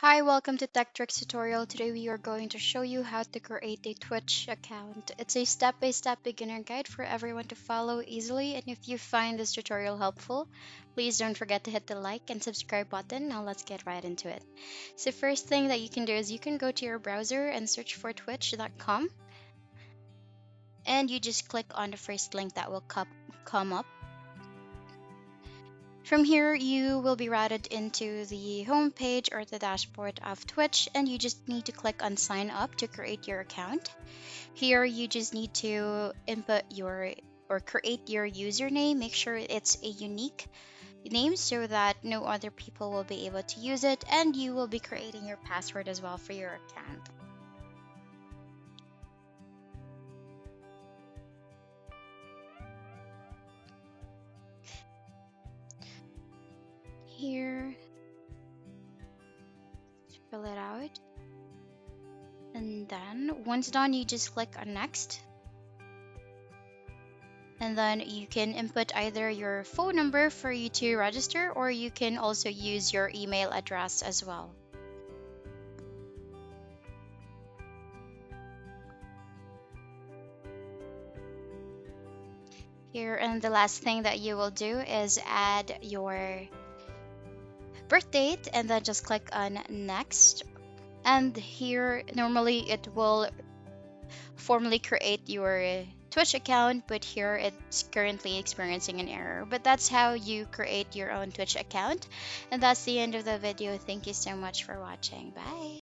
Hi, welcome to Tech Tricks tutorial. Today we are going to show you how to create a Twitch account. It's a step-by-step beginner guide for everyone to follow easily, and if you find this tutorial helpful, please don't forget to hit the like and subscribe button. Now let's get right into it. So first thing that you can do is you can go to your browser and search for twitch.com, and you just click on the first link that will come up. From here, you will be routed into the home page or the dashboard of Twitch, and you just need to click on sign up to create your account. Here, you just need to input your or create your username. Make sure it's a unique name so that no other people will be able to use it, and you will be creating your password as well for your account. Here, fill it out. And then once done, you just click on next. And then you can input either your phone number for you to register, or you can also use your email address as well. Here, and the last thing that you will do is add your birth date and then just click on next. And here, normally it will formally create your Twitch account, but here it's currently experiencing an error. But that's how you create your own Twitch account. And that's the end of the video. Thank you so much for watching. Bye.